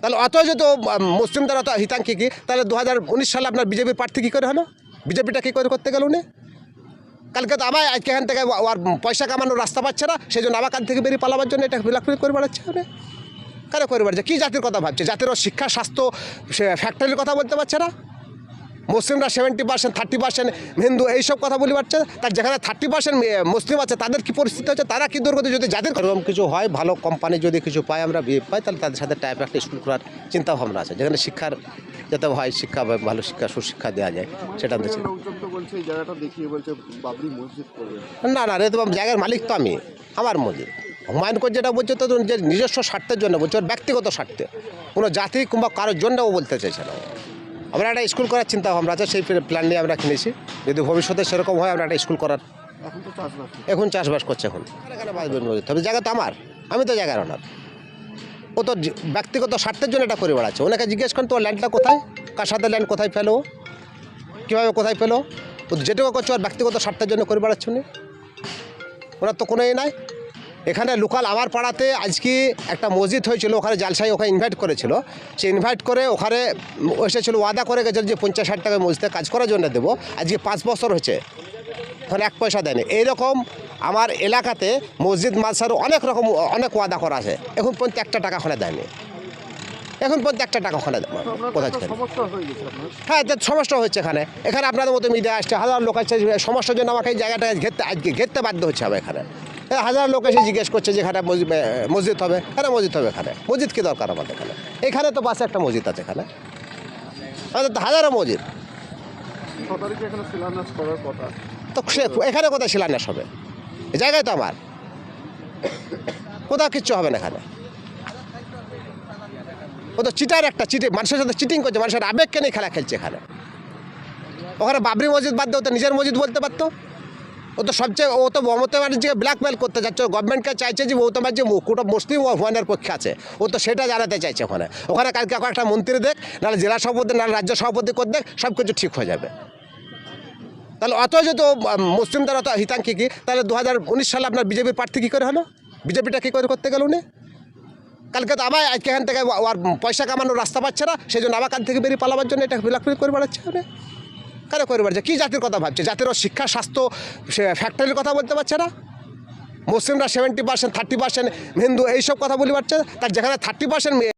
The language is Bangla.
তাহলে অত যদি মুসলিমদের অত হিতাঙ্কি কি, তাহলে 2019 সালে আপনার বিজেপির প্রার্থী কী করে হলো? বিজেপিটা কী করে করতে গেল উনি? কালকে তো আবার আজকে এখান থেকে আর পয়সা কামানোর রাস্তা পাচ্ছে না, সেই জন্য আবার কাল থেকে বেরিয়ে পালাবার জন্য এটা বিলাকপিল করে বেড়াচ্ছে। উনি কেন করে বেড়াচ্ছে? কী জাতির কথা ভাবছে? জাতির শিক্ষা, স্বাস্থ্য, ফ্যাক্টরির কথা বলতে পারছে না। মুসলিমরা 70%, 30% হিন্দু, এইসব কথা বলে পারছে। তার যেখানে 30% মুসলিম আছে, তাদের কী পরিস্থিতি হচ্ছে, তারা কী দুর্গতি? যদি জাতির এরকম কিছু হয়, ভালো কোম্পানি যদি কিছু পাই, আমরা পাই, তাহলে তাদের সাথে টাইপ একটা স্কুল করার চিন্তা ভাবনা আছে, যেখানে শিক্ষার যাতে হয়, শিক্ষা, ভালো শিক্ষা, সুশিক্ষা দেওয়া যায়, সেটা দেখছি। না না, রে তো জায়গার মালিক তো আমি, আমার মসজিদ। হুমায়ুন কবির যেটা বলছে তো যে নিজস্ব স্বার্থের জন্য বলছে, ওর ব্যক্তিগত স্বার্থে, কোনো জাতি কিংবা কারোর জন্য ও বলতে চাইছে না। আমরা একটা স্কুল করার চিন্তা ভাবনা আছে, সেই প্ল্যান নিয়ে আমরা কিনেছি। যদি ভবিষ্যতে সেরকম হয়, আমরা একটা স্কুল করার। এখন চাষবাস করছে। এখন এখানে তবে জায়গা তো আমার, আমি তো জায়গার ওনার। ও তো ব্যক্তিগত স্বার্থের জন্য এটা করে বেড়াচ্ছে। ওনাকে জিজ্ঞেস করেন তো ল্যান্ডটা কোথায়, কার সাথে ল্যান্ড কোথায় ফেলো, কীভাবে কোথায় ফেলো? ও যেটুকু করছে ওর ব্যক্তিগত স্বার্থের জন্য করে বেড়াচ্ছে উনি। ওনার তো কোনো নাই। এখানে লোকাল আমার পাড়াতে আজকে একটা মসজিদ হয়েছিল, ওখানে জালসাই ওখানে ইনভাইট করেছিল। সে ইনভাইট করে ওখানে এসেছিল, ওয়াদা করে গেছিল যে 50,000 টাকা মসজিদে কাজ করার জন্য দেবো। আজকে 5 বছর হয়েছে, ওখানে 1 পয়সা দেয়নি। এইরকম আমার এলাকাতে মসজিদ মাদ্রাসার অনেক রকম অনেক ওয়াদা করা আছে, এখন পর্যন্ত 1 টাকা ওখানে দেয়নি। এখন পর্যন্ত 1 টাকা ওখানে কোথায়? হ্যাঁ, সমস্যা হচ্ছে এখানে। এখানে আপনাদের মতো মিডিয়া আসছে, হাজার লোক আসছে, সমস্যার জন্য আমাকে এই জায়গাটা ঘেরতে বাধ্য হচ্ছে হবে। এখানে হাজার লোক এসে জিজ্ঞেস করছে যে এখানে মসজিদ হবে, এখানে মসজিদ হবে। এখানে মসজিদ কী দরকার আমাদের? এখানে তো পাশে একটা মসজিদ আছে, এখানে আমাদের তো হাজারো মসজিদ। তো এখানে কোথায় শিলান্যাস হবে? এই জায়গায় তো আমার, কোথাও কিচ্ছু হবে না এখানে। ও তো চিটার একটা মানুষের সাথে চিটিং করছে, মানুষের আবেগকে নিয়ে খেলা খেলছে এখানে। ওখানে বাবরি মসজিদ বাদ দিয়ে ও তো নিজের মসজিদ বলতে পারতো। ও তো সবচেয়ে, ও তো মমতা ব্যানার্জিকে ব্ল্যাকমেল করতে যাচ্ছে। গভর্নমেন্টকে চাইছে যে মমতা ব্যানার্জি কোটা মুসলিম হুমায়ুনের পক্ষে আছে, ও তো সেটা জানাতে চাইছে। ওখানে কালকে একটা মন্ত্রী দেখ, নাহলে জেলা সভাপতি, নাহলে রাজ্য সভাপতি করে দেখ, সব কিছু ঠিক হয়ে যাবে। তাহলে অত যদি মুসলিমদের অত হিতাঙ্কি কি, তাহলে 2019 সালে আপনার বিজেপির প্রার্থী কী করে হলো? বিজেপিটা কী করে করতে গেল উনি? কালকে তো আবার আজকে এখান থেকে আর পয়সা কামানোর রাস্তা পাচ্ছে না, সেই জন্য আবার কাল থেকে বেরিয়ে পালাবার জন্য এটা বিলাকপিল করে বেড়াচ্ছে। উনি কেন করে বেড়াচ্ছে? কী জাতির কথা ভাবছে? জাতির শিক্ষা, স্বাস্থ্য, ফ্যাক্টরির কথা বলতে পারছে না। মুসলিমরা 70%, 30% হিন্দু, এইসব কথা বলে পারছে। তার যেখানে 30%